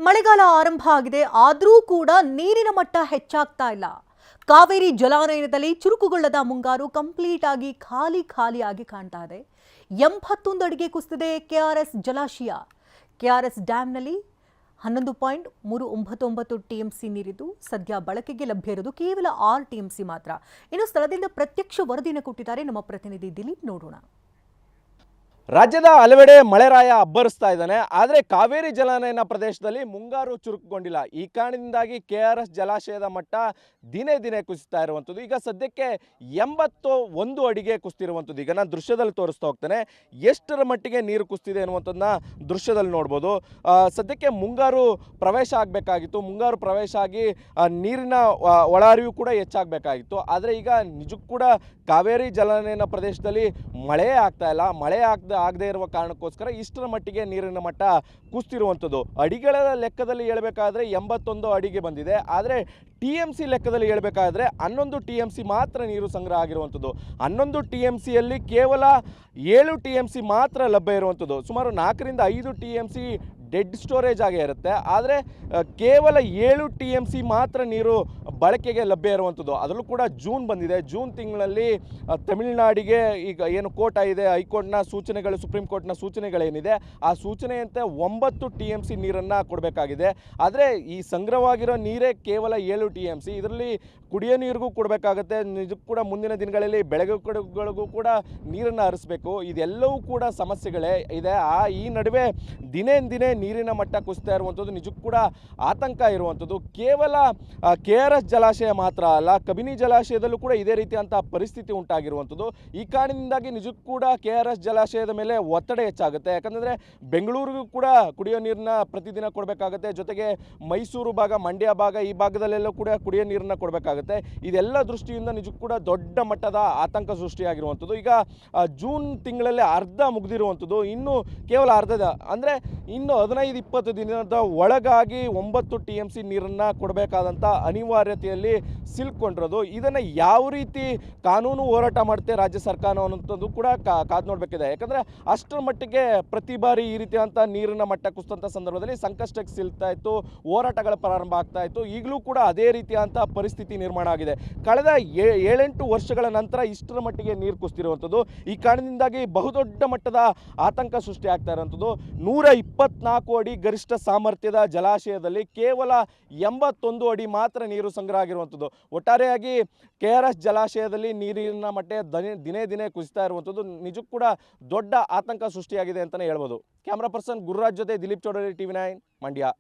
ಮಳೆಗಾಲ ಆರಂಭ ಆಗಿದೆ, ಆದರೂ ಕೂಡ ನೀರಿನ ಮಟ್ಟ ಹೆಚ್ಚಾಗ್ತಾ ಇಲ್ಲ. ಕಾವೇರಿ ಜಲಾನಯನದಲ್ಲಿ ಚುರುಕುಗೊಳ್ಳದ ಮುಂಗಾರು ಕಂಪ್ಲೀಟ್ ಆಗಿ ಖಾಲಿಯಾಗಿ ಕಾಣ್ತಾ ಇದೆ. 81 ಅಡಿಗೆ ಕುಸಿದಿದೆ ಕೆಆರ್ಎಸ್ ಜಲಾಶಯ. ಕೆಆರ್ಎಸ್ ಡ್ಯಾಂನಲ್ಲಿ 11.399 ಟಿಎಂಸಿ ನೀರಿದ್ದು ಸದ್ಯ ಬಳಕೆಗೆ ಲಭ್ಯ ಇರೋದು ಕೇವಲ 6 ಟಿಎಂಸಿ ಮಾತ್ರ. ಇನ್ನು ಸ್ಥಳದಿಂದ ಪ್ರತ್ಯಕ್ಷ ವರದಿಯನ್ನು ಕೊಟ್ಟಿದ್ದಾರೆ ನಮ್ಮ ಪ್ರತಿನಿಧಿ ದಿಲೀಪ್. ನೋಡೋಣ. ರಾಜ್ಯದ ಹಲವೆಡೆ ಮಳೆರಾಯ ಅಬ್ಬರಿಸ್ತಾ ಇದ್ದಾನೆ. ಆದರೆ ಕಾವೇರಿ ಜಲಾನಯನ ಪ್ರದೇಶದಲ್ಲಿ ಮುಂಗಾರು ಚುರುಕುಗೊಂಡಿಲ್ಲ. ಈ ಕಾರಣದಿಂದಾಗಿ ಕೆಆರ್ಎಸ್ ಜಲಾಶಯದ ಮಟ್ಟ ದಿನೇ ದಿನೇ ಕುಸಿತಾ ಇರುವಂಥದ್ದು. ಈಗ ಸದ್ಯಕ್ಕೆ 81 ಅಡಿಗೆ ಕುಸಿತಿರುವಂಥದ್ದು. ಈಗ ನಾನು ದೃಶ್ಯದಲ್ಲಿ ತೋರಿಸ್ತಾ ಹೋಗ್ತೇನೆ ಎಷ್ಟರ ಮಟ್ಟಿಗೆ ನೀರು ಕುಸಿತಿದೆ ಅನ್ನುವಂಥದ್ದನ್ನ ದೃಶ್ಯದಲ್ಲಿ ನೋಡ್ಬೋದು. ಸದ್ಯಕ್ಕೆ ಮುಂಗಾರು ಪ್ರವೇಶ ಆಗಬೇಕಾಗಿತ್ತು. ಮುಂಗಾರು ಪ್ರವೇಶ ಆಗಿ ನೀರಿನ ಒಳಹರಿವು ಕೂಡ ಹೆಚ್ಚಾಗಬೇಕಾಗಿತ್ತು. ಆದರೆ ಈಗ ನಿಜಕ್ಕೂ ಕೂಡ ಕಾವೇರಿ ಜಲಾನಯನ ಪ್ರದೇಶದಲ್ಲಿ ಮಳೆ ಆಗ್ತಾ ಇಲ್ಲ. ಮಳೆ ಆಗದೆ ಇರುವ ಕಾರಣಕ್ಕೋಸ್ಕರ ಇಷ್ಟರ ಮಟ್ಟಿಗೆ ನೀರಿನ ಮಟ್ಟ ಕುಸಿತಿರುವಂಥದ್ದು. ಅಡಿಗಳ ಲೆಕ್ಕದಲ್ಲಿ ಹೇಳಬೇಕಾದ್ರೆ 81 ಅಡಿಗೆ ಬಂದಿದೆ. ಆದರೆ ಟಿಎಂಸಿ ಲೆಕ್ಕದಲ್ಲಿ ಹೇಳಬೇಕಾದ್ರೆ 11 ಟಿಎಂಸಿ ಮಾತ್ರ ನೀರು ಸಂಗ್ರಹ ಆಗಿರುವಂಥದ್ದು. 11 ಟಿಎಂಸಿಯಲ್ಲಿ ಕೇವಲ 7 ಟಿಎಂಸಿ ಮಾತ್ರ ಲಭ್ಯ ಇರುವಂಥದ್ದು. ಸುಮಾರು 4 ರಿಂದ 5 ಟಿಎಂಸಿ ಡೆಡ್ ಸ್ಟೋರೇಜ್ ಆಗೇ ಇರುತ್ತೆ. ಆದರೆ ಕೇವಲ 7 ಟಿಎಂಸಿ ಮಾತ್ರ ನೀರು ಬಳಕೆಗೆ ಲಭ್ಯ ಇರುವಂಥದ್ದು. ಅದರಲ್ಲೂ ಕೂಡ ಜೂನ್ ಬಂದಿದೆ. ಜೂನ್ ತಿಂಗಳಲ್ಲಿ ತಮಿಳುನಾಡಿಗೆ ಈಗ ಏನು ಕೋರ್ಟ್ ಇದೆ, ಹೈಕೋರ್ಟ್ನ ಸೂಚನೆಗಳು, ಸುಪ್ರೀಂ ಕೋರ್ಟ್ನ ಸೂಚನೆಗಳೇನಿದೆ ಆ ಸೂಚನೆಯಂತೆ 9 ಟಿಎಂಸಿ ನೀರನ್ನು ಕೊಡಬೇಕಾಗಿದೆ. ಆದರೆ ಈ ಸಂಗ್ರಹವಾಗಿರೋ ನೀರೇ ಕೇವಲ 7 ಟಿಎಂಸಿ. ಇದರಲ್ಲಿ ಕುಡಿಯೋ ನೀರಿಗೂ ಕೊಡಬೇಕಾಗುತ್ತೆ. ನಿಜಕ್ಕೂ ಕೂಡ ಮುಂದಿನ ದಿನಗಳಲ್ಲಿ ಬೆಳೆಗಳಿಗೂ ಕೂಡ ನೀರನ್ನು ಹರಿಸಬೇಕು. ಇದೆಲ್ಲವೂ ಕೂಡ ಸಮಸ್ಯೆಗಳೇ ಇದೆ. ಈ ನಡುವೆ ದಿನೇ ದಿನೇ ನೀರಿನ ಮಟ್ಟ ಕುಸಿತಾ ಇರುವಂಥದ್ದು ನಿಜಕ್ಕೂ ಕೂಡ ಆತಂಕ ಇರುವಂಥದ್ದು. ಕೇವಲ ಕೆಆರ್ಎಸ್ ಜಲಾಶಯ ಮಾತ್ರ ಅಲ್ಲ, ಕಬಿನಿ ಜಲಾಶಯದಲ್ಲೂ ಕೂಡ ಇದೇ ರೀತಿಯಂತಹ ಪರಿಸ್ಥಿತಿ ಉಂಟಾಗಿರುವಂಥದ್ದು. ಈ ಕಾರಣದಿಂದಾಗಿ ನಿಜಕ್ಕೂ ಕೂಡ ಕೆಆರ್ಎಸ್ ಜಲಾಶಯದ ಮೇಲೆ ಒತ್ತಡ ಹೆಚ್ಚಾಗುತ್ತೆ. ಯಾಕಂದರೆ ಬೆಂಗಳೂರಿಗೂ ಕೂಡ ಕುಡಿಯೋ ನೀರನ್ನ ಪ್ರತಿದಿನ ಕೊಡಬೇಕಾಗುತ್ತೆ. ಜೊತೆಗೆ ಮೈಸೂರು ಭಾಗ, ಮಂಡ್ಯ ಭಾಗ, ಈ ಭಾಗದಲ್ಲೆಲ್ಲೂ ಕೂಡ ಕುಡಿಯೋ ನೀರನ್ನ ಕೊಡಬೇಕಾಗುತ್ತೆ. ಇದೆಲ್ಲ ದೃಷ್ಟಿಯಿಂದ ನಿಜಕ್ಕೂ ಕೂಡ ದೊಡ್ಡ ಮಟ್ಟದ ಆತಂಕ ಸೃಷ್ಟಿಯಾಗಿರುವಂಥದ್ದು. ಈಗ ಜೂನ್ ತಿಂಗಳಲ್ಲಿ ಅರ್ಧ ಮುಗಿದಿರುವಂಥದ್ದು. ಇನ್ನು ಕೇವಲ ಅರ್ಧದ ಅಂದರೆ ಇನ್ನು 15-20 ದಿನದ ಒಳಗಾಗಿ 9 ಟಿಎಂಸಿ ನೀರನ್ನು ಕೊಡಬೇಕಾದಂಥ ಅನಿವಾರ್ಯತೆಯಲ್ಲಿ ಸಿಲುಕೊಂಡಿರೋದು. ಇದನ್ನು ಯಾವ ರೀತಿ ಕಾನೂನು ಹೋರಾಟ ಮಾಡುತ್ತೆ ರಾಜ್ಯ ಸರ್ಕಾರ ಅನ್ನೋಂಥದ್ದು ಕೂಡ ಕಾದು ನೋಡಬೇಕಿದೆ. ಯಾಕಂದರೆ ಅಷ್ಟರ ಮಟ್ಟಿಗೆ ಪ್ರತಿ ಬಾರಿ ಈ ರೀತಿಯಂಥ ನೀರಿನ ಮಟ್ಟ ಕುಸಿದಂಥ ಸಂದರ್ಭದಲ್ಲಿ ಸಂಕಷ್ಟಕ್ಕೆ ಸಿಲ್ತಾ ಇತ್ತು, ಹೋರಾಟಗಳ ಪ್ರಾರಂಭ ಆಗ್ತಾ ಇತ್ತು. ಈಗಲೂ ಕೂಡ ಅದೇ ರೀತಿಯಂಥ ಪರಿಸ್ಥಿತಿ ನಿರ್ಮಾಣ ಆಗಿದೆ. ಕಳೆದ 7-8 ವರ್ಷಗಳ ನಂತರ ಇಷ್ಟರ ಮಟ್ಟಿಗೆ ನೀರು ಕುಸಿತಿರುವಂಥದ್ದು. ಈ ಕಾರಣದಿಂದಾಗಿ ಬಹುದೊಡ್ಡ ಮಟ್ಟದ ಆತಂಕ ಸೃಷ್ಟಿ ಆಗ್ತಾ ಇರುವಂಥದ್ದು. 124 ಅಡಿ ಗರಿಷ್ಠ ಸಾಮರ್ಥ್ಯದ ಜಲಾಶಯದಲ್ಲಿ ಕೇವಲ 81 ಅಡಿ ಮಾತ್ರ ನೀರು ಸಂಗ್ರಹ ಆಗಿರುವಂಥದ್ದು. ಒಟ್ಟಾರೆಯಾಗಿ ಕೆಆರ್ಎಸ್ ಜಲಾಶಯದಲ್ಲಿ ನೀರಿನ ಮಟ್ಟ ದಿನೇ ದಿನೇ ಕುಸಿತಾ ಇರುವಂಥದ್ದು ನಿಜಕ್ಕೂ ಕೂಡ ದೊಡ್ಡ ಆತಂಕ ಸೃಷ್ಟಿಯಾಗಿದೆ ಅಂತಲೇ ಹೇಳ್ಬೋದು. ಕ್ಯಾಮ್ರಾ ಪರ್ಸನ್ ಗುರುರಾಜ್ ಜೊತೆ ದಿಲೀಪ್ ಚೌಡರಿ, TV9 ಮಂಡ್ಯ.